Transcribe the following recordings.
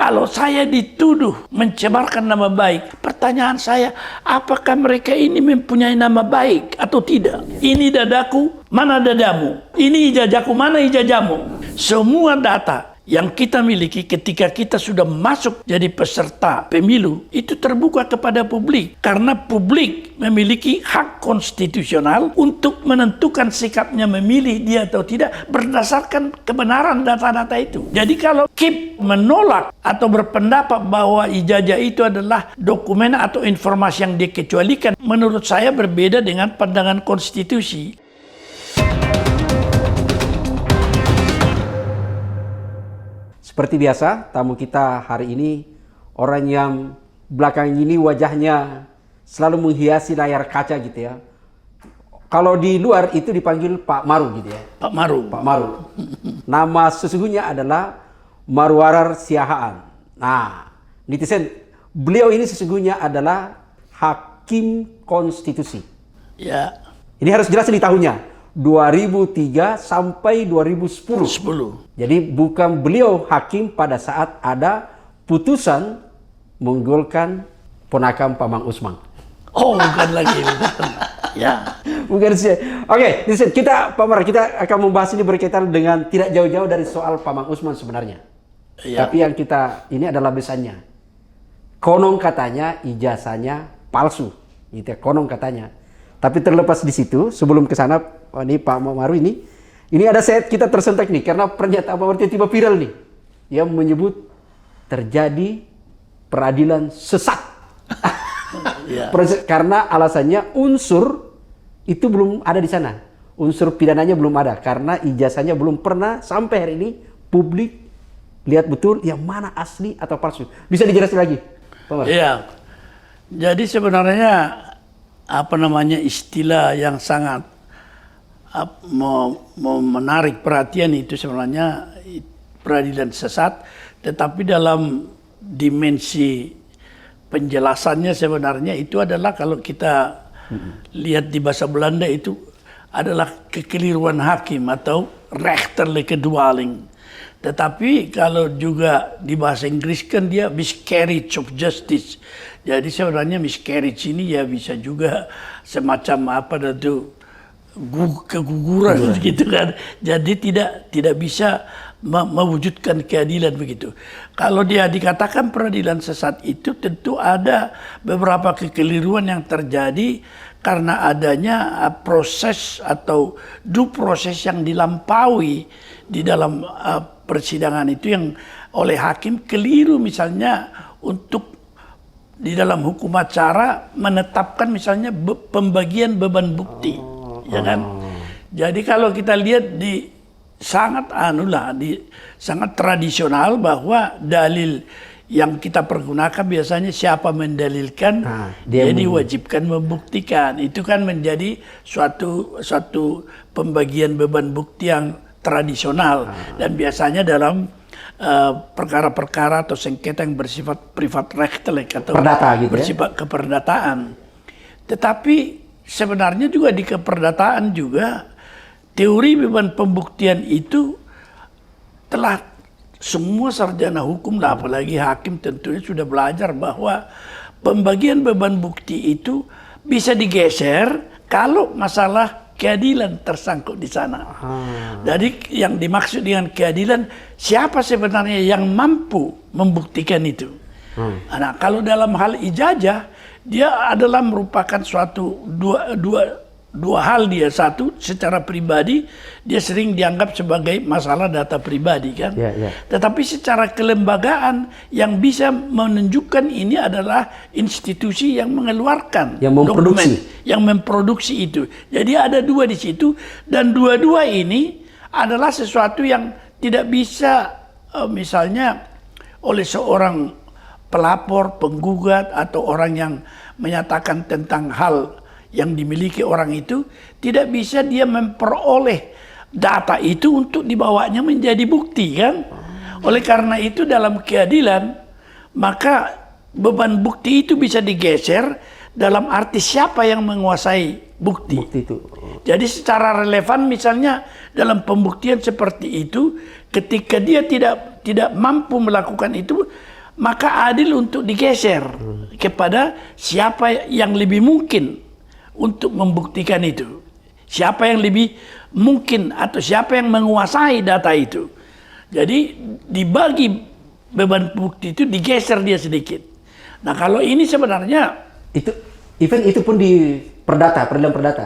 Kalau saya dituduh mencemarkan nama baik, pertanyaan saya, apakah mereka ini mempunyai nama baik atau tidak? Ini dadaku, mana dadamu? Ini ijazahku, mana ijazahmu? Semua data yang kita miliki ketika kita sudah masuk jadi peserta pemilu itu terbuka kepada publik, karena publik memiliki hak konstitusional untuk menentukan sikapnya memilih dia atau tidak berdasarkan kebenaran data-data itu. Jadi kalau KIP menolak atau berpendapat bahwa ijazah itu adalah dokumen atau informasi yang dikecualikan, menurut saya berbeda dengan pandangan konstitusi. Seperti biasa, tamu kita hari ini orang yang belakangan ini wajahnya selalu menghiasi layar kaca gitu ya. Kalau di luar itu dipanggil Pak Maru gitu ya. Pak Maru. Pak Maru. Nama sesungguhnya adalah Maruwarar Siahaan. Nah, netizen, beliau ini sesungguhnya adalah hakim konstitusi. Ya. Ini harus jelas di tahunnya. 2003 sampai 2010. Jadi bukan beliau hakim pada saat ada putusan menggolkan ponakan Pak Mang Usman. Oh, bukan lagi, bukan. Ya. Bukan sih. Oke, kita Pak Mar, kita akan membahas ini berkaitan dengan tidak jauh-jauh dari soal Pak Mang Usman sebenarnya. Ya. Tapi yang kita ini adalah besannya. Konon katanya ijazahnya palsu. Itu konon katanya. Tapi terlepas di situ, sebelum ke sana, ini Pak Maru ini ada set kita tersentak nih karena pernyataan Pak Maru tiba-tiba viral nih, yang menyebut terjadi peradilan sesat. Ya. Karena alasannya unsur itu belum ada di sana, unsur pidananya belum ada karena ijazahnya belum pernah sampai hari ini publik lihat betul yang mana asli atau palsu. Bisa dijelaskan lagi, Pak Maru? Iya. Jadi sebenarnya istilah yang sangat menarik perhatian itu sebenarnya peradilan sesat, tetapi dalam dimensi penjelasannya sebenarnya itu adalah kalau kita lihat di bahasa Belanda itu adalah kekeliruan hakim atau rechterlijke dwaling. Tetapi kalau juga di bahasa Inggris kan dia miscarriage of justice. Jadi sebenarnya miscarriage ini ya bisa juga semacam keguguran gitu kan. Jadi tidak bisa mewujudkan keadilan begitu. Kalau dia dikatakan peradilan sesat itu tentu ada beberapa kekeliruan yang terjadi karena adanya proses atau due proses yang dilampaui di dalam persidangan itu yang oleh hakim keliru, misalnya untuk di dalam hukum acara menetapkan misalnya pembagian beban bukti, ya kan? Jadi kalau kita lihat di sangat sangat tradisional bahwa dalil yang kita pergunakan biasanya siapa mendalilkan, dia diwajibkan membuktikan. Itu kan menjadi suatu pembagian beban bukti yang tradisional dan biasanya dalam perkara-perkara atau sengketa yang bersifat privatrechtelijk atau perdata, gitu bersifat keperdataan. Tetapi sebenarnya juga di keperdataan juga teori beban pembuktian itu telah semua sarjana hukum, apalagi hakim tentunya sudah belajar bahwa pembagian beban bukti itu bisa digeser kalau masalah keadilan tersangkut di sana. Jadi yang dimaksud dengan keadilan, siapa sebenarnya yang mampu membuktikan itu. Nah, kalau dalam hal ijazah, dia adalah merupakan suatu dua hal dia. Satu, secara pribadi dia sering dianggap sebagai masalah data pribadi kan. Tetapi secara kelembagaan yang bisa menunjukkan ini adalah institusi yang mengeluarkan dokumen, yang memproduksi itu. Jadi ada dua di situ dan dua-dua ini adalah sesuatu yang tidak bisa misalnya oleh seorang pelapor, penggugat atau orang yang menyatakan tentang hal yang dimiliki orang itu, tidak bisa dia memperoleh data itu untuk dibawanya menjadi bukti kan. Oleh karena itu dalam keadilan maka beban bukti itu bisa digeser dalam arti siapa yang menguasai bukti itu. Jadi secara relevan misalnya dalam pembuktian seperti itu, ketika dia tidak mampu melakukan itu, maka adil untuk digeser kepada siapa yang lebih mungkin untuk membuktikan itu. Siapa yang lebih mungkin atau siapa yang menguasai data itu. Jadi dibagi beban bukti itu, digeser dia sedikit. Nah kalau ini sebenarnya itu pun di peradilan perdata.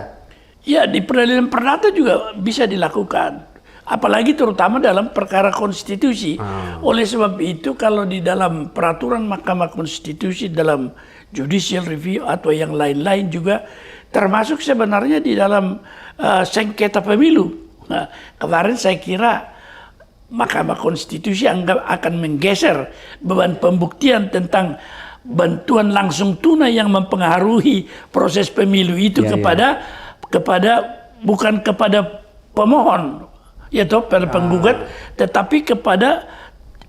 Ya di peradilan perdata juga bisa dilakukan. Apalagi terutama dalam perkara konstitusi. Oleh sebab itu kalau di dalam peraturan Mahkamah Konstitusi, dalam judicial review atau yang lain-lain juga, termasuk sebenarnya di dalam sengketa pemilu. Nah, kemarin saya kira Mahkamah Konstitusi akan menggeser beban pembuktian tentang bantuan langsung tunai yang mempengaruhi proses pemilu itu kepada bukan kepada pemohon, yaitu pada penggugat, tetapi kepada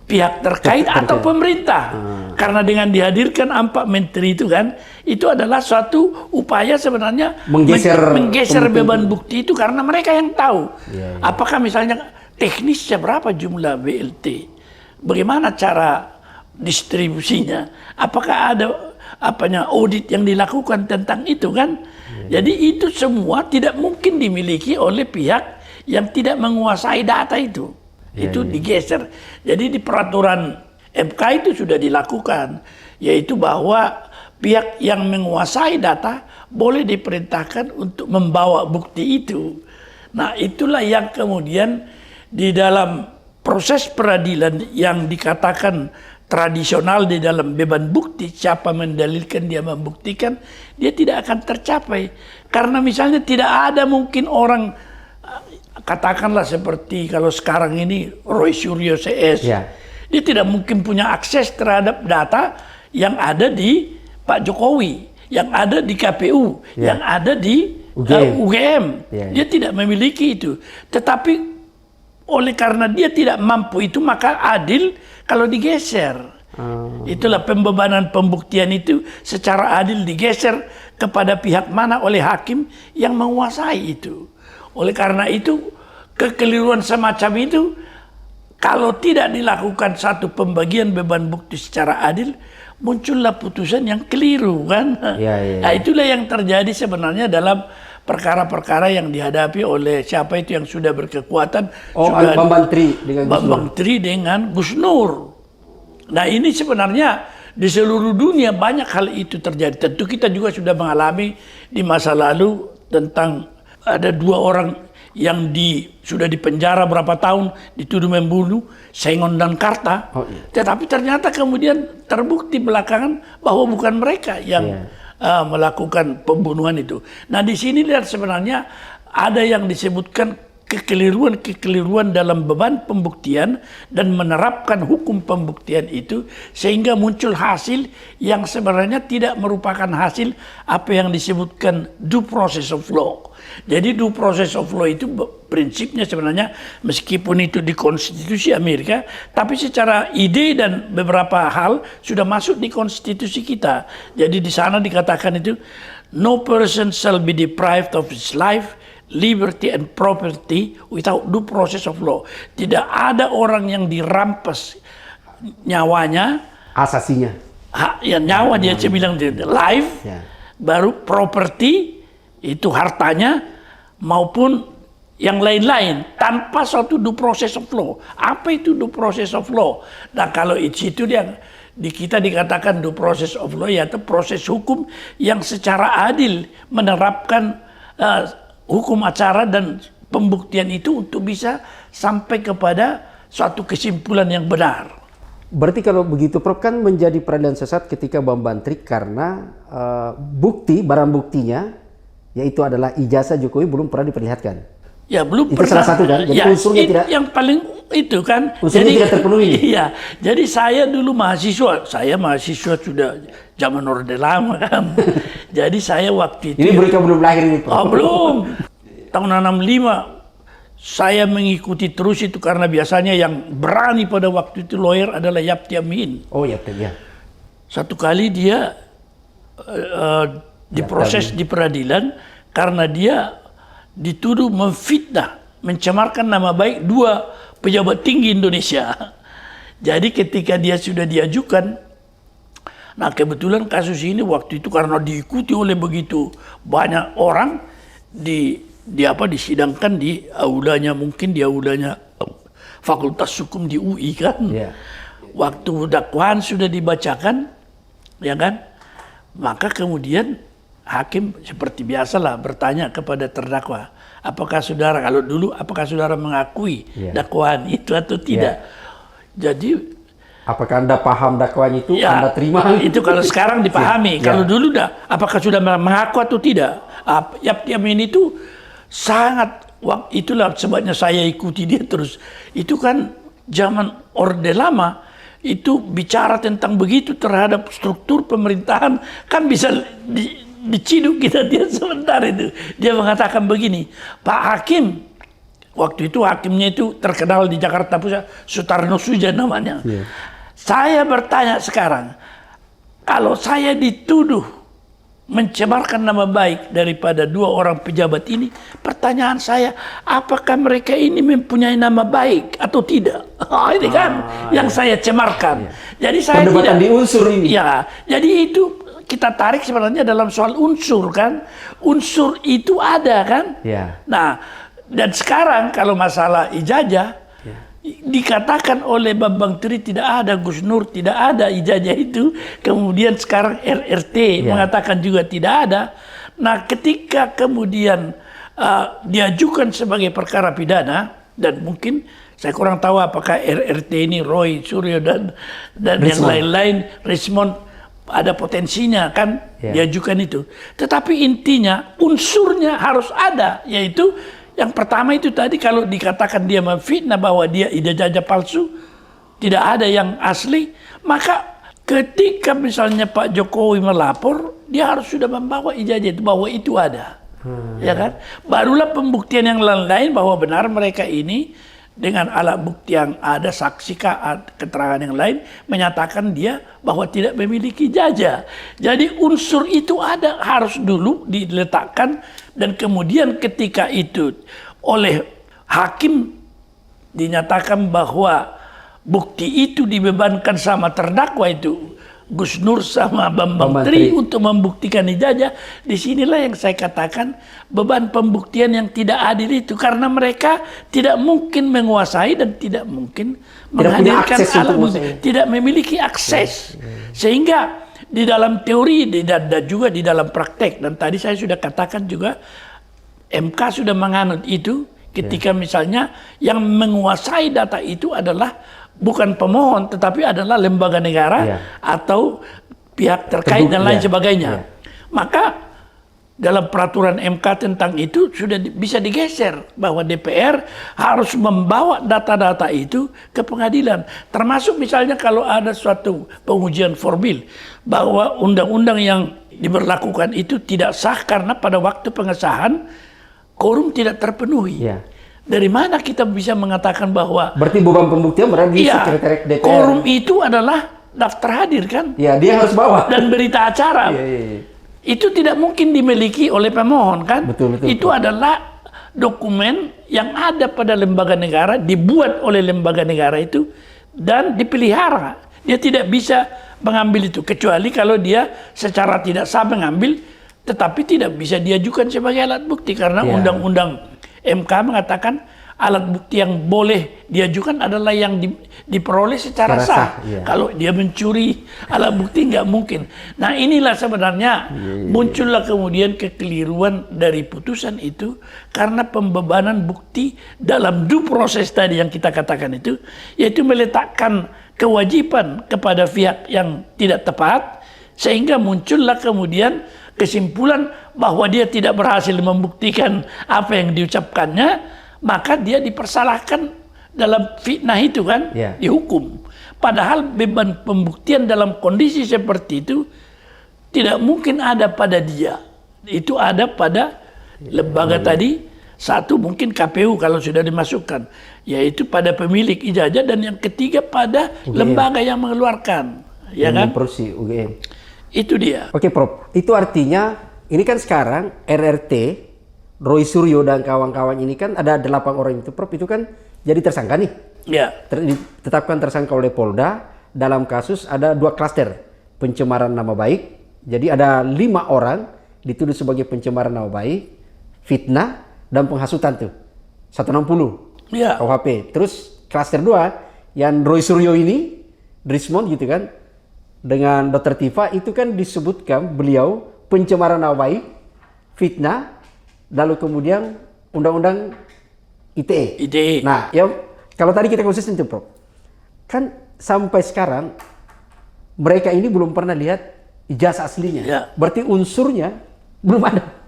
pihak terkait atau pemerintah. Karena dengan dihadirkan 4 menteri itu kan, itu adalah suatu upaya sebenarnya menggeser beban bukti itu, karena mereka yang tahu. Apakah misalnya teknisnya berapa jumlah BLT, bagaimana cara distribusinya, apakah ada audit yang dilakukan tentang itu kan. Jadi itu semua tidak mungkin dimiliki oleh pihak yang tidak menguasai data itu. Itu digeser. Jadi di peraturan MK itu sudah dilakukan, yaitu bahwa pihak yang menguasai data boleh diperintahkan untuk membawa bukti itu. Nah itulah yang kemudian di dalam proses peradilan yang dikatakan tradisional di dalam beban bukti, siapa mendalilkan dia membuktikan, dia tidak akan tercapai. Karena misalnya tidak ada mungkin orang, katakanlah seperti kalau sekarang ini Roy Suryo CS, dia tidak mungkin punya akses terhadap data yang ada di Pak Jokowi, yang ada di KPU, yang ada di UGM. Dia tidak memiliki itu. Tetapi oleh karena dia tidak mampu itu, maka adil kalau digeser. Itulah pembebanan pembuktian itu secara adil digeser kepada pihak mana oleh hakim yang menguasai itu. Oleh karena itu, kekeliruan semacam itu kalau tidak dilakukan satu pembagian beban bukti secara adil, muncullah putusan yang keliru kan. Nah, itulah yang terjadi sebenarnya dalam perkara-perkara yang dihadapi oleh siapa itu yang sudah berkekuatan. Bambang Tri dengan Gus Nur. Nah ini sebenarnya di seluruh dunia banyak hal itu terjadi. Tentu kita juga sudah mengalami di masa lalu tentang ada 2 orang yang sudah dipenjara berapa tahun dituduh membunuh, Sengon dan Karta. Tetapi ternyata kemudian terbukti belakangan bahwa bukan mereka yang melakukan pembunuhan itu. Nah di sini lihat sebenarnya ada yang disebutkan kekeliruan dalam beban pembuktian dan menerapkan hukum pembuktian itu sehingga muncul hasil yang sebenarnya tidak merupakan hasil apa yang disebutkan due process of law. Jadi due process of law itu prinsipnya sebenarnya meskipun itu di konstitusi Amerika, tapi secara ide dan beberapa hal sudah masuk di konstitusi kita. Jadi di sana dikatakan itu no person shall be deprived of his life, liberty and property without due process of law. Tidak ada orang yang dirampas nyawanya, asasinya. Nyawa dia bilang life, baru property itu hartanya maupun yang lain-lain tanpa suatu due process of law. Apa itu due process of law? Nah kalau itu dia di kita dikatakan due process of law, yaitu proses hukum yang secara adil menerapkan hukum acara dan pembuktian itu untuk bisa sampai kepada suatu kesimpulan yang benar. Berarti kalau begitu Prof, kan menjadi peradilan sesat ketika Bambang Tri karena barang buktinya yaitu adalah ijazah Jokowi belum pernah diperlihatkan. Ya belum itu pernah. Salah satu kan. Jadi unsurnya tidak. Yang paling itu kan. Unsurnya tidak terpenuhi. Iya. Jadi saya dulu mahasiswa. Saya mahasiswa sudah zaman Orde Lama kan. Jadi saya waktu itu. Ini mereka belum lahir ini Prof. Belum. Tahun 65 saya mengikuti terus itu karena biasanya yang berani pada waktu itu lawyer adalah Yapti Amin. Oh Yapti ya. Satu kali dia diproses di peradilan karena dia dituduh memfitnah, mencemarkan nama baik 2 pejabat tinggi Indonesia. Jadi ketika dia sudah diajukan, nah kebetulan kasus ini waktu itu karena diikuti oleh begitu banyak orang disidangkan di aulanya, mungkin di aulanya Fakultas Hukum di UI kan. Yeah. Waktu dakwaan sudah dibacakan, ya kan, maka kemudian hakim seperti biasalah bertanya kepada terdakwa, apakah saudara mengakui dakwaan itu atau tidak? Jadi apakah Anda paham dakwaan itu? ya, Anda terima? Itu kalau sekarang dipahami. Kalau dulu apakah sudah mengaku atau tidak? Yaptiam ini itu sangat, itulah sebabnya saya ikuti dia terus. Itu kan zaman Orde Lama itu bicara tentang begitu terhadap struktur pemerintahan, kan bisa diciduk kita dia sebentar itu. Dia mengatakan begini, Pak Hakim, waktu itu hakimnya itu terkenal di Jakarta Pusat, Sutarno Suja namanya. Yeah. Saya bertanya sekarang, kalau saya dituduh mencemarkan nama baik daripada 2 orang pejabat ini, pertanyaan saya, apakah mereka ini mempunyai nama baik atau tidak? Ini kan yang saya cemarkan. Jadi saya perdebatan di unsur ini. Ya, jadi itu kita tarik sebenarnya dalam soal unsur kan. Unsur itu ada kan. Ya. Nah, dan sekarang kalau masalah ijazah, dikatakan oleh Bambang Tri tidak ada, Gus Nur tidak ada ijazah itu. Kemudian sekarang RRT mengatakan juga tidak ada. Nah, ketika kemudian diajukan sebagai perkara pidana, dan mungkin saya kurang tahu apakah RRT ini Roy Suryo dan yang lain-lain, Rismond, ada potensinya kan diajukan itu. Tetapi intinya unsurnya harus ada, yaitu yang pertama itu tadi, kalau dikatakan dia memfitnah bahwa dia ijazah palsu, tidak ada yang asli, maka ketika misalnya Pak Jokowi melapor, dia harus sudah membawa ijazah itu, bahwa itu ada. Ya kan? Barulah pembuktian yang lain-lain bahwa benar mereka ini dengan alat bukti yang ada, saksi, keterangan yang lain, menyatakan dia bahwa tidak memiliki ijazah. Jadi unsur itu ada, harus dulu diletakkan, dan kemudian ketika itu oleh hakim dinyatakan bahwa bukti itu dibebankan sama terdakwa itu Gus Nur sama Bambang Tri untuk membuktikan ijazah. Disinilah yang saya katakan beban pembuktian yang tidak adil itu, karena mereka tidak mungkin menguasai dan tidak mungkin menghadirkan alat bukti, tidak memiliki akses. Sehingga di dalam teori dan juga di dalam praktek, dan tadi saya sudah katakan juga MK sudah menganut itu, ketika misalnya yang menguasai data itu adalah bukan pemohon, tetapi adalah lembaga negara atau pihak terkait dan lain sebagainya. Maka dalam peraturan MK tentang itu sudah bisa digeser bahwa DPR harus membawa data-data itu ke pengadilan. Termasuk misalnya kalau ada suatu pengujian formil bahwa undang-undang yang diberlakukan itu tidak sah karena pada waktu pengesahan quorum tidak terpenuhi. Dari mana kita bisa mengatakan bahwa berarti beban pembuktian berada di sekretariat DPR. Quorum itu adalah daftar hadir kan? Ya, dia harus bawa. Dan berita acara. Itu tidak mungkin dimiliki oleh pemohon kan? Betul, itu adalah dokumen yang ada pada lembaga negara, dibuat oleh lembaga negara itu dan dipelihara. Dia tidak bisa mengambil itu kecuali kalau dia secara tidak sah mengambil, tetapi tidak bisa diajukan sebagai alat bukti karena undang-undang MK mengatakan alat bukti yang boleh diajukan adalah yang diperoleh secara sah. Kalau dia mencuri alat bukti nggak mungkin. Nah, inilah sebenarnya muncullah kemudian kekeliruan dari putusan itu karena pembebanan bukti dalam due process tadi yang kita katakan itu, yaitu meletakkan kewajiban kepada pihak yang tidak tepat, sehingga muncullah kemudian kesimpulan bahwa dia tidak berhasil membuktikan apa yang diucapkannya, maka dia dipersalahkan dalam fitnah itu kan, dihukum. Padahal beban pembuktian dalam kondisi seperti itu tidak mungkin ada pada dia. Itu ada pada lembaga tadi. Satu mungkin KPU kalau sudah dimasukkan, yaitu pada pemilik ijazah, dan yang ketiga pada lembaga yang mengeluarkan. Ya kan? UGM. Itu dia. Oke, Prof. Itu artinya ini kan sekarang RRT Roy Suryo dan kawan-kawan ini kan ada 8 orang itu, Prof, itu kan jadi tersangka nih. Ya. Ditetapkan tersangka oleh Polda dalam kasus ada 2 klaster pencemaran nama baik. Jadi ada 5 orang dituduh sebagai pencemaran nama baik, fitnah dan penghasutan tuh. 160 Ya. KUHP. Terus klaster 2 yang Roy Suryo ini, Drismond gitu kan, dengan Dr. Tifa itu kan disebutkan beliau pencemaran nama baik, fitnah, lalu kemudian undang-undang ITE. ITE. Nah, ya kalau tadi kita konsisten tuh, Prof. Kan sampai sekarang mereka ini belum pernah lihat ijazah aslinya. Ya. Berarti unsurnya belum ada.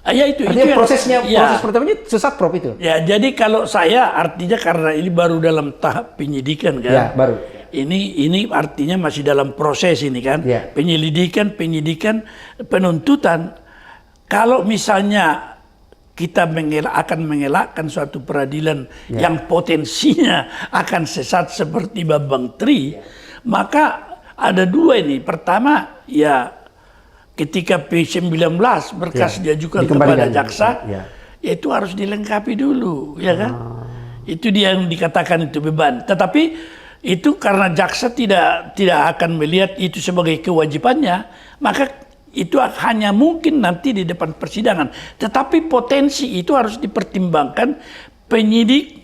Ya itu. Artinya prosesnya, ya. proses pertamanya sesat, Prof, itu. Ya, jadi kalau saya artinya karena ini baru dalam tahap penyidikan kan. Ya, baru. Ini artinya masih dalam proses ini kan. Ya. Penyidikan, penuntutan. Kalau misalnya kita akan mengelakkan suatu peradilan yang potensinya akan sesat seperti Bambang Tri, maka ada 2 ini. Pertama, ya ketika P19 berkas diajukan kepada jaksa, itu harus dilengkapi dulu, ya kan? Itu dia yang dikatakan itu beban. Tetapi itu karena jaksa tidak akan melihat itu sebagai kewajibannya, maka itu hanya mungkin nanti di depan persidangan. Tetapi potensi itu harus dipertimbangkan penyidik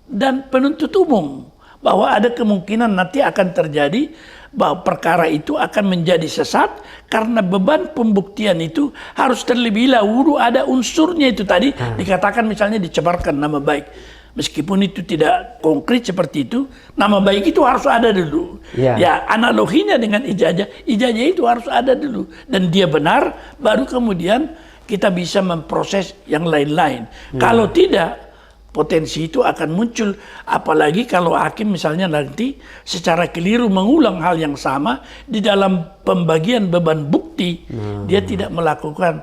dan penuntut umum. Bahwa ada kemungkinan nanti akan terjadi bahwa perkara itu akan menjadi sesat karena beban pembuktian itu harus terlebih dahulu ada unsurnya itu tadi. Dikatakan misalnya dicemarkan nama baik. Meskipun itu tidak konkret seperti itu, nama baik itu harus ada dulu. Ya, analoginya dengan ijazah itu harus ada dulu. Dan dia benar, baru kemudian kita bisa memproses yang lain-lain. Kalau tidak, potensi itu akan muncul. Apalagi kalau hakim misalnya nanti secara keliru mengulang hal yang sama di dalam pembagian beban bukti. Dia tidak melakukan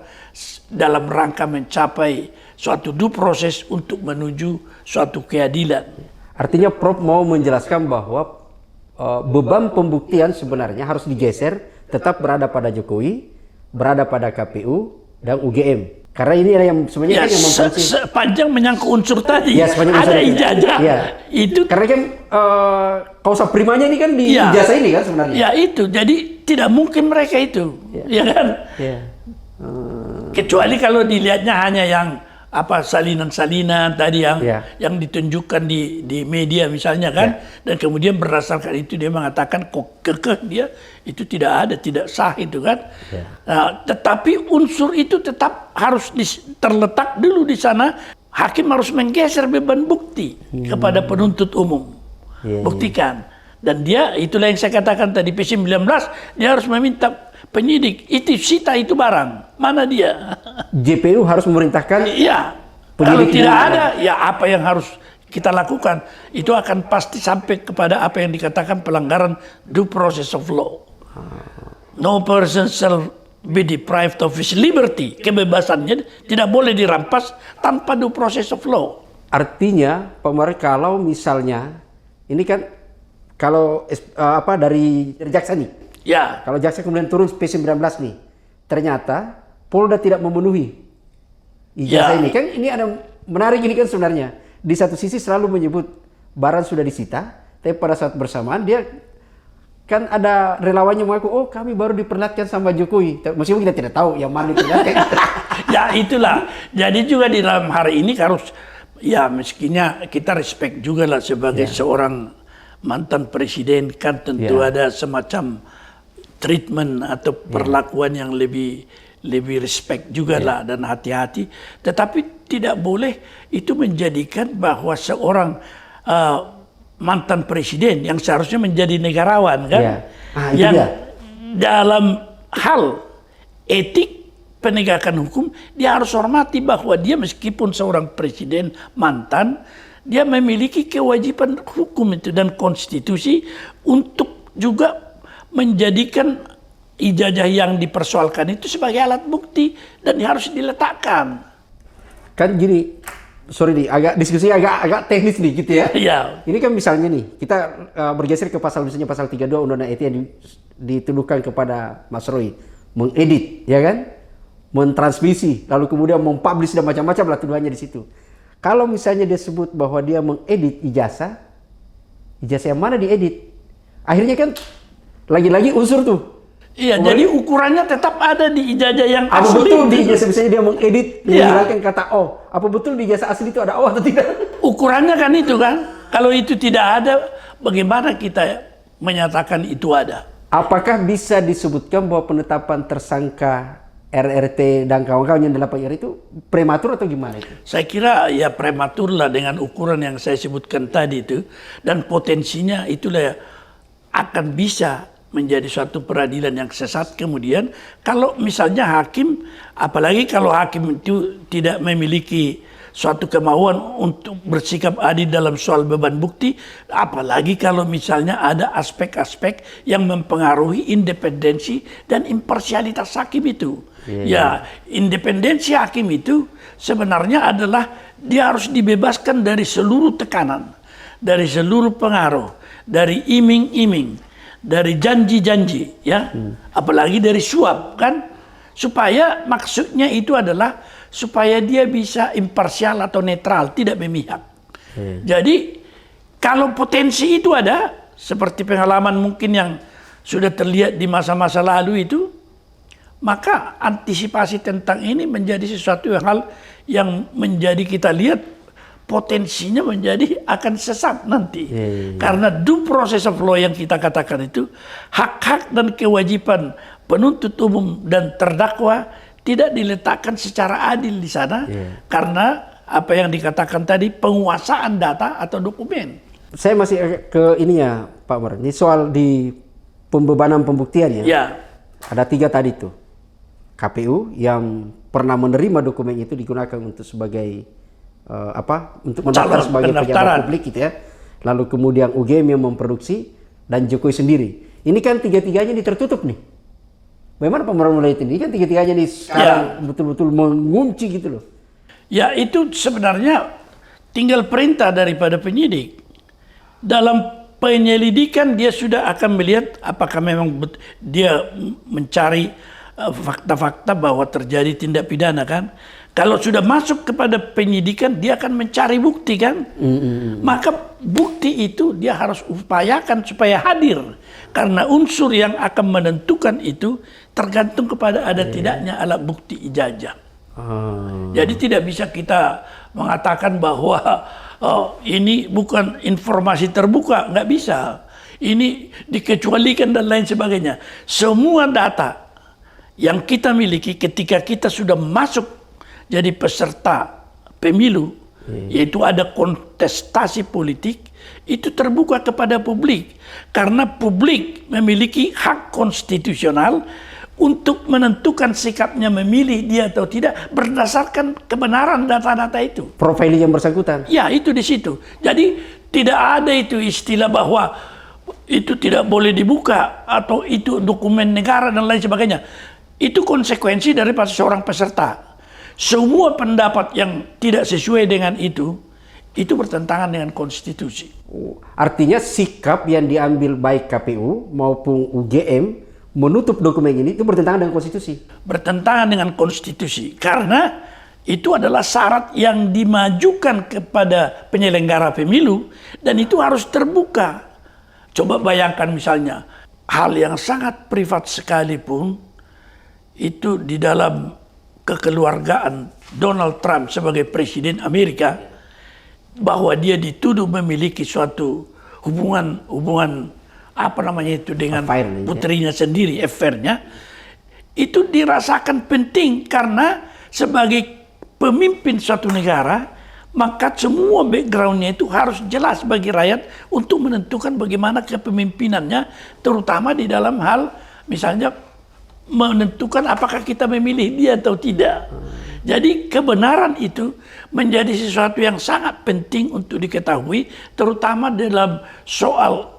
dalam rangka mencapai suatu due proses untuk menuju suatu keadilan. Artinya Prof mau menjelaskan bahwa beban pembuktian sebenarnya harus digeser, tetap berada pada Jokowi, berada pada KPU dan UGM. Karena ini ada yang sebenarnya ya, kan yang mempengaruhi. Sepanjang menyangkut unsur tadi, ada ijazah. Ya. Itu karena kan kausa primanya ini kan di ijazah ini kan sebenarnya. Ya itu, jadi tidak mungkin mereka itu, ya kan? Kecuali kalau dilihatnya hanya yang salinan-salinan tadi yang ditunjukkan di media misalnya kan, dan kemudian berdasarkan itu dia mengatakan kok kekeh dia itu tidak sah itu kan. Nah, tetapi unsur itu tetap harus terletak dulu di sana. Hakim harus menggeser beban bukti kepada penuntut umum, buktikan. Dan dia itulah yang saya katakan tadi P19 dia harus meminta penyidik itu sita itu barang mana dia. JPU harus memerintahkan. Iya. Kalau tidak ada, ya apa yang harus kita lakukan itu akan pasti sampai kepada apa yang dikatakan pelanggaran due process of law. No person shall be deprived of his liberty. Kebebasannya tidak boleh dirampas tanpa due process of law. Artinya, Pak Muhammad, kalau misalnya ini kan kalau dari jaksa nih. Ya. Kalau jaksa kemudian turun P19 nih, ternyata Polda tidak memenuhi ijazah ini. Kan ini ada menarik ini kan sebenarnya. Di satu sisi selalu menyebut barang sudah disita, tapi pada saat bersamaan dia kan ada relawannya mengaku, oh kami baru diperlihatkan sama Jokowi. Meskipun kita tidak tahu yang mana diperlihatkan. Ya itulah. Jadi juga di dalam hari ini harus, ya mestinya kita respect juga lah sebagai seorang mantan presiden kan tentu ada semacam treatment atau perlakuan yang lebih respect juga lah dan hati-hati. Tetapi tidak boleh itu menjadikan bahwa seorang mantan presiden yang seharusnya menjadi negarawan kan, yang dalam hal etik penegakan hukum dia harus hormati bahwa dia meskipun seorang presiden mantan, dia memiliki kewajiban hukum itu dan konstitusi untuk juga menjadikan ijazah yang dipersoalkan itu sebagai alat bukti dan harus diletakkan. Kan gini, sorry nih, diskusinya agak teknis nih gitu ya. Iya. Ini kan misalnya nih, kita bergeser ke pasal 32 Undang-Undang ITE yang dituduhkan kepada Mas Roy, mengedit, ya kan? Mentransmisi, lalu kemudian mempublish dan macam-macam lah tuduhannya di situ. Kalau misalnya dia sebut bahwa dia mengedit ijazah, ijazah yang mana diedit. Akhirnya kan lagi-lagi unsur tuh. Iya, jadi ukurannya tetap ada di ijazah yang Apa asli. betul di ijazah misalnya dia mengedit, Iya. menghilangkan kata O. Apa betul di ijazah asli itu ada O atau tidak? Ukurannya kan itu kan. Kalau itu tidak ada, bagaimana kita menyatakan itu ada? Apakah bisa disebutkan bahwa penetapan tersangka RRT dan kawan-kawan yang 8 itu prematur atau gimana itu? Saya kira ya prematur lah dengan ukuran yang saya sebutkan tadi itu. Dan potensinya itulah akan bisa menjadi suatu peradilan yang sesat kemudian. Kalau misalnya hakim, apalagi kalau hakim itu tidak memiliki suatu kemauan untuk bersikap adil dalam soal beban bukti, apalagi kalau misalnya ada aspek-aspek yang mempengaruhi independensi dan imparsialitas hakim itu. Ya, independensi hakim itu sebenarnya adalah dia harus dibebaskan dari seluruh tekanan, dari seluruh pengaruh, dari iming-iming, dari janji-janji, ya, apalagi dari suap, kan, supaya maksudnya itu adalah supaya dia bisa imparsial atau netral, tidak memihak. Jadi kalau potensi itu ada, seperti pengalaman mungkin yang sudah terlihat di masa-masa lalu itu, maka antisipasi tentang ini menjadi sesuatu hal yang menjadi kita lihat potensinya menjadi akan sesat nanti. Karena due process of law yang kita katakan itu, hak-hak dan kewajiban penuntut umum dan terdakwa tidak diletakkan secara adil di sana, karena apa yang dikatakan tadi, penguasaan data atau dokumen. Saya masih ke ini ya Pak Umar, ini soal di pembebanan pembuktian ya. Ya, Ada 3 tadi tuh. KPU yang pernah menerima dokumen itu digunakan untuk sebagai untuk mendaftar sebagai pejabat publik gitu ya. Lalu kemudian UGM yang memproduksi dan Jokowi sendiri. Ini kan 3-tiganya ini tertutup nih. Bagaimana Pak Umar mulai ini kan 3-tiganya nih sekarang betul-betul mengunci gitu loh. Ya, itu sebenarnya tinggal perintah daripada penyidik. Dalam penyelidikan dia sudah akan melihat apakah memang dia mencari fakta-fakta bahwa terjadi tindak pidana, kan. Kalau sudah masuk kepada penyidikan, dia akan mencari bukti, kan. Maka bukti itu dia harus upayakan supaya hadir. Karena unsur yang akan menentukan itu tergantung kepada ada tidaknya alat bukti ijazah. Jadi tidak bisa kita mengatakan bahwa ini bukan informasi terbuka, nggak bisa. Ini dikecualikan dan lain sebagainya. Semua data yang kita miliki ketika kita sudah masuk jadi peserta pemilu, yaitu ada kontestasi politik, itu terbuka kepada publik. Karena publik memiliki hak konstitusional untuk menentukan sikapnya memilih dia atau tidak berdasarkan kebenaran data-data itu. Profiling yang bersangkutan. Ya, itu di situ. Jadi tidak ada itu istilah bahwa itu tidak boleh dibuka atau itu dokumen negara dan lain sebagainya. Itu konsekuensi dari seorang peserta. Semua pendapat yang tidak sesuai dengan itu bertentangan dengan konstitusi. Artinya sikap yang diambil baik KPU maupun UGM menutup dokumen ini itu bertentangan dengan konstitusi. Bertentangan dengan konstitusi karena itu adalah syarat yang dimajukan kepada penyelenggara pemilu dan itu harus terbuka. Coba bayangkan misalnya hal yang sangat privat sekalipun itu di dalam kekeluargaan Donald Trump sebagai presiden Amerika, bahwa dia dituduh memiliki suatu hubungan apa namanya itu dengan putrinya sendiri, affair-nya, itu dirasakan penting karena sebagai pemimpin suatu negara, maka semua background-nya itu harus jelas bagi rakyat untuk menentukan bagaimana kepemimpinannya, terutama di dalam hal misalnya menentukan apakah kita memilih dia atau tidak. Jadi kebenaran itu menjadi sesuatu yang sangat penting untuk diketahui, terutama dalam soal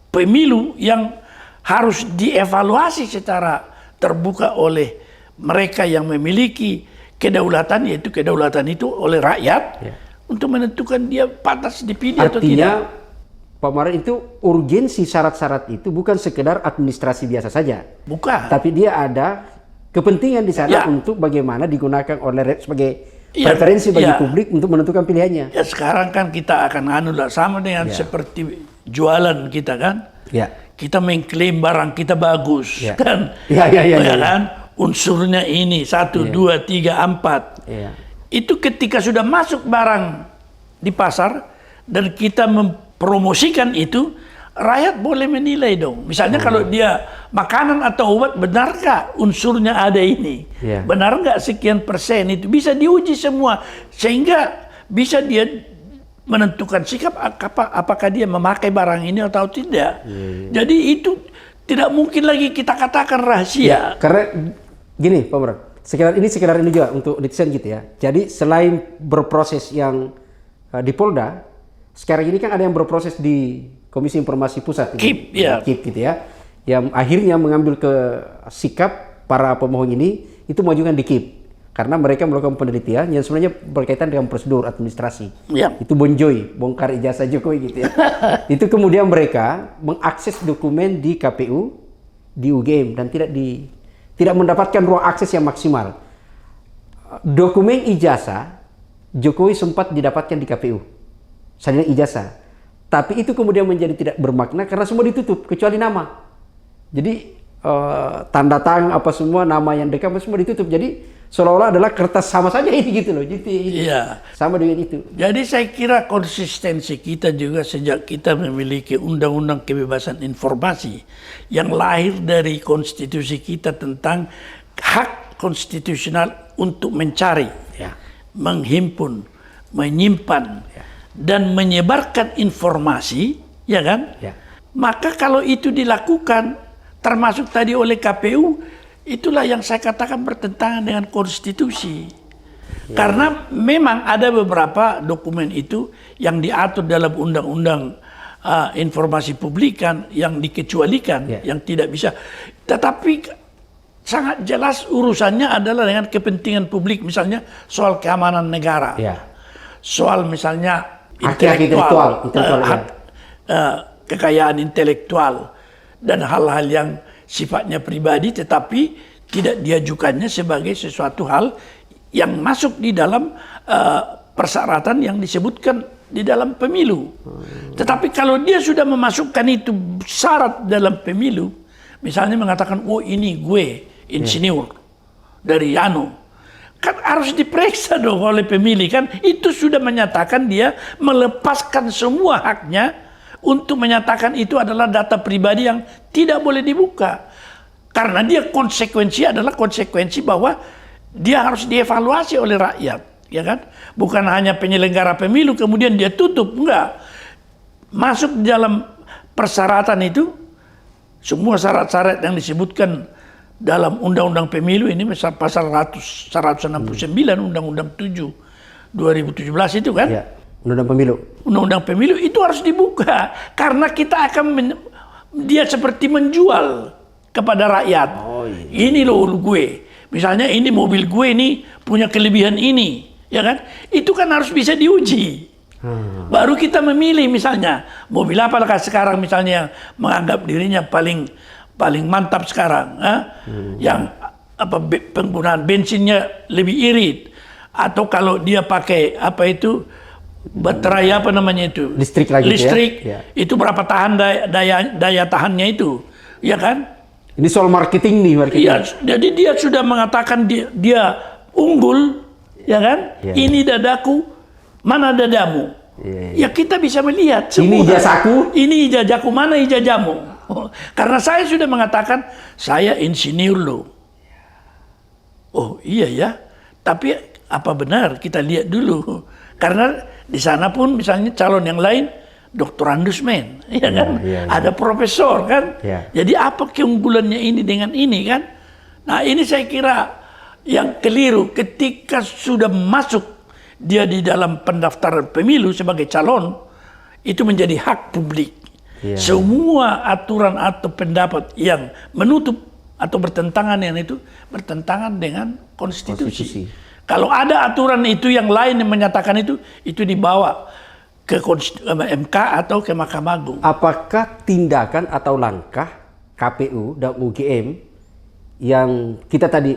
pemilu yang harus dievaluasi secara terbuka oleh mereka yang memiliki kedaulatan, yaitu kedaulatan itu oleh rakyat, untuk menentukan dia pantas dipilih atau tidak. Artinya Pak Umar, itu urgensi syarat-syarat itu bukan sekedar administrasi biasa saja. Bukan. Tapi dia ada kepentingan di sana untuk bagaimana digunakan oleh sebagai preferensi bagi publik untuk menentukan pilihannya. Ya sekarang kan kita akan sama dengan seperti jualan kita kan. Kita mengklaim barang kita bagus kan. Kan unsurnya ini 1, 2, 3, 4. Itu ketika sudah masuk barang di pasar dan kita mempromosikan itu, rakyat boleh menilai dong. Misalnya kalau dia makanan atau obat, benarkah unsurnya ada ini? Benar nggak sekian persen itu? Bisa diuji semua. Sehingga bisa dia menentukan sikap apakah dia memakai barang ini atau tidak. Jadi itu tidak mungkin lagi kita katakan rahasia. Karena gini Pak Murad, sekedar ini juga untuk netizen gitu ya. Jadi selain berproses yang di Polda, sekarang ini kan ada yang berproses di Komisi Informasi Pusat, KIP, KIP gitu ya, yang akhirnya mengambil ke sikap para pemohon ini itu mengajukan di KIP karena mereka melakukan penelitian yang sebenarnya berkaitan dengan prosedur administrasi. Itu bonjoy, bongkar ijazah Jokowi gitu ya. Itu kemudian mereka mengakses dokumen di KPU, di UGM dan tidak mendapatkan ruang akses yang maksimal. Dokumen ijazah Jokowi sempat didapatkan di KPU, salinan ijazah. Tapi itu kemudian menjadi tidak bermakna karena semua ditutup kecuali nama. Jadi tanda tangan apa semua, nama yang dekat semua ditutup. Jadi seolah-olah adalah kertas sama saja ini gitu loh. Jadi sama dengan itu. Jadi saya kira konsistensi kita juga sejak kita memiliki Undang-Undang Kebebasan Informasi yang lahir dari konstitusi kita tentang hak konstitusional untuk mencari, menghimpun, menyimpan, dan menyebarkan informasi, ya kan? Maka kalau itu dilakukan, termasuk tadi oleh KPU, itulah yang saya katakan bertentangan dengan konstitusi. Karena memang ada beberapa dokumen itu yang diatur dalam Undang-Undang Informasi Publik kan, yang dikecualikan, yang tidak bisa. Tetapi sangat jelas urusannya adalah dengan kepentingan publik, misalnya soal keamanan negara, soal misalnya intelektual, kekayaan intelektual dan hal-hal yang sifatnya pribadi tetapi tidak diajukannya sebagai sesuatu hal yang masuk di dalam persyaratan yang disebutkan di dalam pemilu. Tetapi kalau dia sudah memasukkan itu syarat dalam pemilu, misalnya mengatakan, oh ini gue insinyur dari kan harus diperiksa dong oleh pemilih kan. Itu sudah menyatakan dia melepaskan semua haknya untuk menyatakan itu adalah data pribadi yang tidak boleh dibuka. Karena dia konsekuensi adalah konsekuensi bahwa dia harus dievaluasi oleh rakyat, ya kan? Bukan hanya penyelenggara pemilu kemudian dia tutup, enggak. Masuk di dalam persyaratan itu semua syarat-syarat yang disebutkan dalam Undang-Undang Pemilu ini, misal pasal 169 Undang-Undang 7 2017 itu kan? Undang-Undang Pemilu. Undang-Undang Pemilu itu harus dibuka karena kita akan dia seperti menjual kepada rakyat. Ini loh gue. Misalnya ini mobil gue ini punya kelebihan ini, ya kan? Itu kan harus bisa diuji. Baru kita memilih misalnya mobil apakah sekarang misalnya yang menganggap dirinya paling mantap sekarang, yang penggunaan bensinnya lebih irit, atau kalau dia pakai baterai listrik itu berapa tahan daya tahannya itu, ya kan? Ini soal marketing nih. Iya, jadi dia sudah mengatakan dia unggul, ya kan? Ini dadaku, mana dadamu? Ya kita bisa melihat semua. Ini ijazahku, mana ijazahmu? Karena saya sudah mengatakan saya insinyur loh. Oh iya ya, tapi apa benar? Kita lihat dulu. Karena di sana pun misalnya calon yang lain doktorandus men, ya kan? Ada profesor kan? Jadi apa keunggulannya ini dengan ini kan? Nah ini saya kira yang keliru ketika sudah masuk dia di dalam pendaftaran pemilu sebagai calon, itu menjadi hak publik. Semua aturan atau pendapat yang menutup atau bertentangan dengan itu bertentangan dengan konstitusi. Kalau ada aturan itu yang lain yang menyatakan itu dibawa ke MK atau ke Mahkamah Agung. Apakah tindakan atau langkah KPU dan UGM yang kita tadi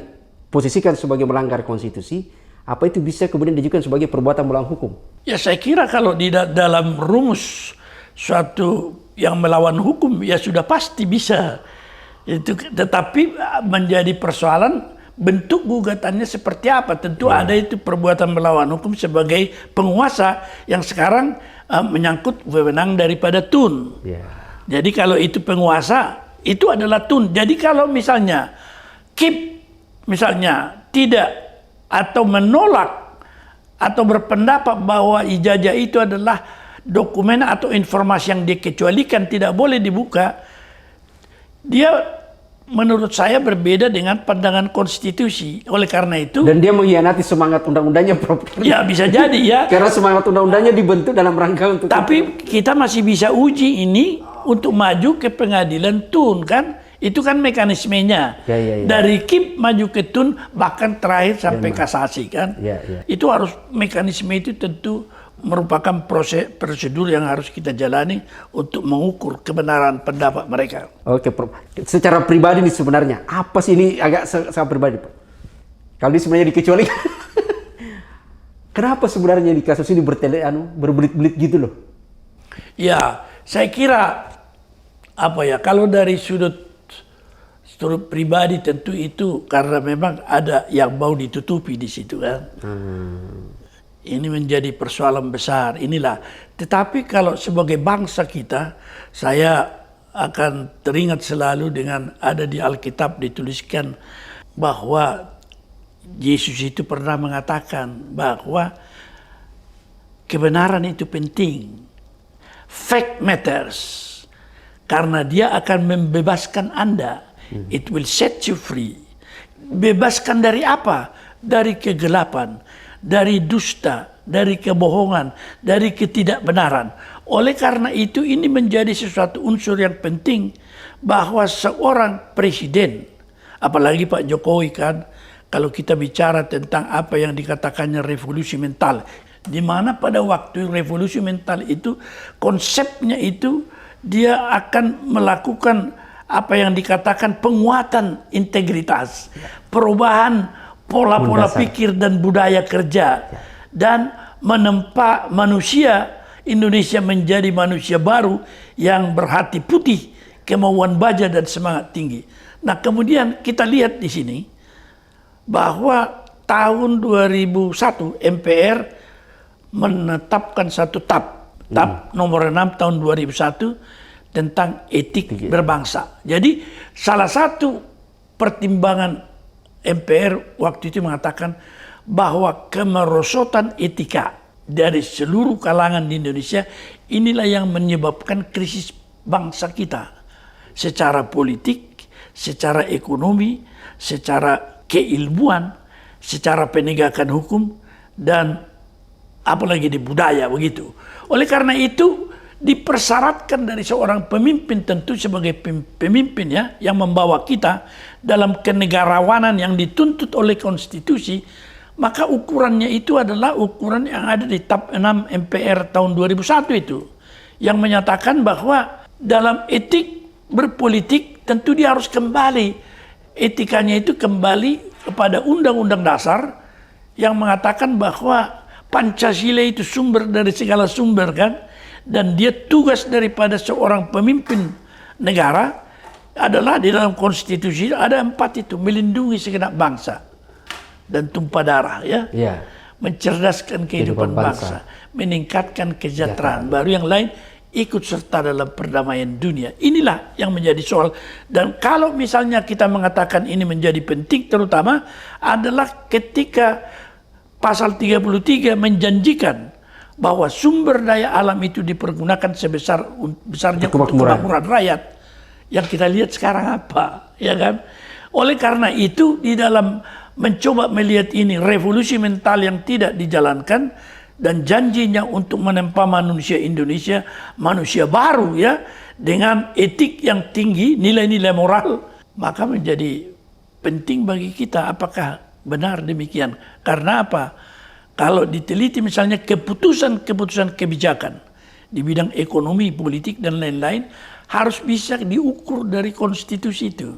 posisikan sebagai melanggar konstitusi apa itu bisa kemudian diajukan sebagai perbuatan melawan hukum? Ya saya kira kalau di dalam rumus suatu yang melawan hukum ya sudah pasti bisa. Itu, tetapi menjadi persoalan bentuk gugatannya seperti apa. Tentu ada itu perbuatan melawan hukum sebagai penguasa yang sekarang menyangkut wewenang daripada Tun. Jadi kalau itu penguasa, itu adalah Tun. Jadi kalau misalnya KIP misalnya tidak atau menolak atau berpendapat bahwa ijazah itu adalah dokumen atau informasi yang dikecualikan tidak boleh dibuka, dia menurut saya berbeda dengan pandangan konstitusi. Oleh karena itu, dan dia mengkhianati semangat undang-undangnya, Prof. Ya bisa jadi ya. Karena semangat undang-undangnya dibentuk dalam rangka untuk tapi kita masih bisa uji ini untuk maju ke pengadilan Tun kan? Itu kan mekanismenya. Dari KIP maju ke Tun bahkan terakhir sampai kasasi kan? Itu harus mekanisme itu tentu merupakan prosedur yang harus kita jalani untuk mengukur kebenaran pendapat mereka. Oke, Prof. Secara pribadi nih sebenarnya, apa sih ini agak sangat pribadi, Prof? Kalau ini sebenarnya dikecualikan, kenapa sebenarnya di kasus ini berbelit-belit gitu loh? Ya, saya kira kalau dari sudut pribadi tentu itu karena memang ada yang mau ditutupi di situ kan. Ini menjadi persoalan besar, inilah. Tetapi kalau sebagai bangsa kita, saya akan teringat selalu dengan ada di Alkitab dituliskan bahwa Yesus itu pernah mengatakan bahwa kebenaran itu penting. Fact matters. Karena dia akan membebaskan Anda. It will set you free. Bebaskan dari apa? Dari kegelapan, dari dusta, dari kebohongan, dari ketidakbenaran. Oleh karena itu ini menjadi sesuatu unsur yang penting bahwa seorang presiden, apalagi Pak Jokowi kan, kalau kita bicara tentang apa yang dikatakannya revolusi mental, di mana pada waktu revolusi mental itu konsepnya itu dia akan melakukan apa yang dikatakan penguatan integritas, perubahan pola-pola pikir dan budaya kerja, dan menempa manusia Indonesia menjadi manusia baru yang berhati putih, kemauan baja dan semangat tinggi. Nah kemudian kita lihat di sini bahwa tahun 2001 MPR menetapkan satu TAP nomor 6 tahun 2001 tentang etik berbangsa. Jadi salah satu pertimbangan MPR waktu itu mengatakan bahwa kemerosotan etika dari seluruh kalangan di Indonesia inilah yang menyebabkan krisis bangsa kita secara politik, secara ekonomi, secara keilmuan, secara penegakan hukum, dan apalagi di budaya begitu. Oleh karena itu dipersyaratkan dari seorang pemimpin tentu sebagai pemimpin ya yang membawa kita dalam kenegarawanan yang dituntut oleh konstitusi, maka ukurannya itu adalah ukuran yang ada di TAP 6 MPR tahun 2001 itu yang menyatakan bahwa dalam etik berpolitik tentu dia harus kembali, etikanya itu kembali kepada Undang-Undang Dasar yang mengatakan bahwa Pancasila itu sumber dari segala sumber kan. Dan dia tugas daripada seorang pemimpin negara adalah di dalam konstitusi ada 4 itu, melindungi segenap bangsa dan tumpah darah ya. Mencerdaskan kehidupan bangsa, meningkatkan kesejahteraan, baru yang lain ikut serta dalam perdamaian dunia. Inilah yang menjadi soal. Dan kalau misalnya kita mengatakan ini menjadi penting terutama adalah ketika pasal 33 menjanjikan bahwa sumber daya alam itu dipergunakan sebesar-besarnya untuk kemakmuran rakyat. Yang kita lihat sekarang apa, ya kan? Oleh karena itu di dalam mencoba melihat ini revolusi mental yang tidak dijalankan dan janjinya untuk menempa manusia Indonesia manusia baru ya dengan etik yang tinggi, nilai-nilai moral, maka menjadi penting bagi kita apakah benar demikian. Karena apa? Kalau diteliti misalnya keputusan-keputusan kebijakan di bidang ekonomi, politik, dan lain-lain, harus bisa diukur dari konstitusi itu.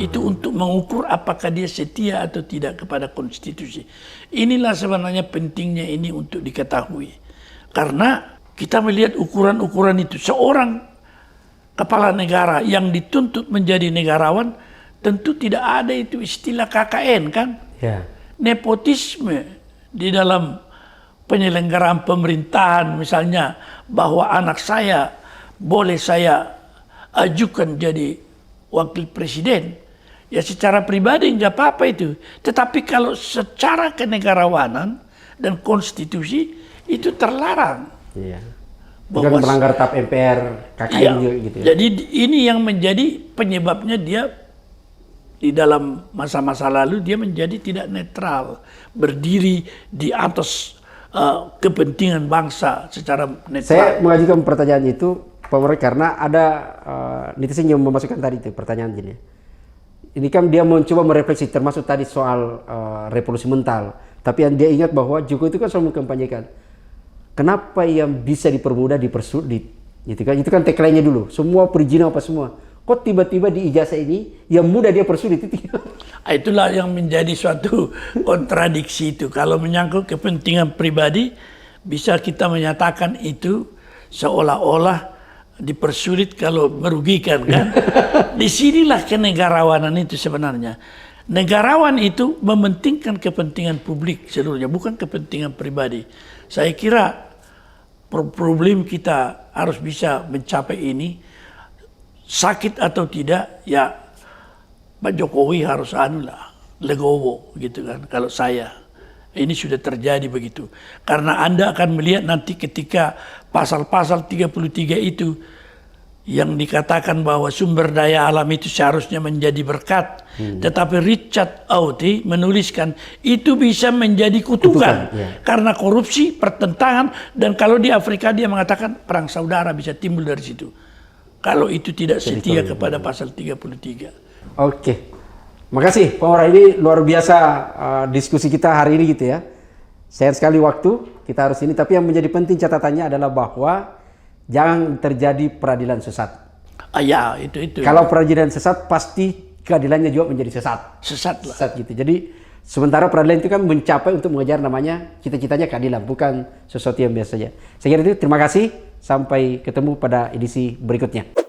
Itu untuk mengukur apakah dia setia atau tidak kepada konstitusi. Inilah sebenarnya pentingnya ini untuk diketahui. Karena kita melihat ukuran-ukuran itu. Seorang kepala negara yang dituntut menjadi negarawan, tentu tidak ada itu istilah KKN kan. Nepotisme di dalam penyelenggaraan pemerintahan, misalnya bahwa anak saya boleh saya ajukan jadi wakil presiden, ya secara pribadi nggak apa-apa itu. Tetapi kalau secara kenegarawanan dan konstitusi itu terlarang. Bukan melanggar TAP MPR, KKN gitu ya. Jadi ini yang menjadi penyebabnya dia di dalam masa-masa lalu dia menjadi tidak netral, berdiri di atas kepentingan bangsa secara netral. Saya mengajukan pertanyaan itu, Pak Murai, karena ada netizen yang memasukkan tadi itu pertanyaan gini. Ini kan dia mencoba merefleksi termasuk tadi soal revolusi mental. Tapi yang dia ingat bahwa Jokowi itu kan selalu mengkampanyekan, kenapa yang bisa dipermudah dipersulit? Itu kan tagline-nya dulu. Semua perizinan apa semua. Kok tiba-tiba di ijazah ini yang mudah dia persulit itu? Itulah yang menjadi suatu kontradiksi itu. Kalau menyangkut kepentingan pribadi, bisa kita menyatakan itu seolah-olah dipersulit kalau merugikan kan. Disinilah kenegarawanan itu sebenarnya. Negarawan itu mementingkan kepentingan publik seluruhnya, bukan kepentingan pribadi. Saya kira problem kita harus bisa mencapai ini. Sakit atau tidak, ya Pak Jokowi harus legowo gitu kan. Kalau saya, ini sudah terjadi begitu. Karena Anda akan melihat nanti ketika pasal-pasal 33 itu yang dikatakan bahwa sumber daya alam itu seharusnya menjadi berkat. Tetapi Richard Auty menuliskan itu bisa menjadi kutukan. Karena korupsi, pertentangan, dan kalau di Afrika dia mengatakan perang saudara bisa timbul dari situ. Kalau itu tidak setia kepada pasal 33. Oke. Makasih Pak Murai, ini luar biasa diskusi kita hari ini gitu ya. Sayang sekali waktu, kita harus ini. Tapi yang menjadi penting catatannya adalah bahwa jangan terjadi peradilan sesat. Ya, itu. Kalau peradilan sesat, pasti keadilannya juga menjadi sesat. Sesat lah. Sesat gitu. Jadi sementara peradilan itu kan mencapai untuk mengejar namanya cita-citanya keadilan, bukan sesuatu yang biasa saja. Saya kira itu, terima kasih. Sampai ketemu pada edisi berikutnya.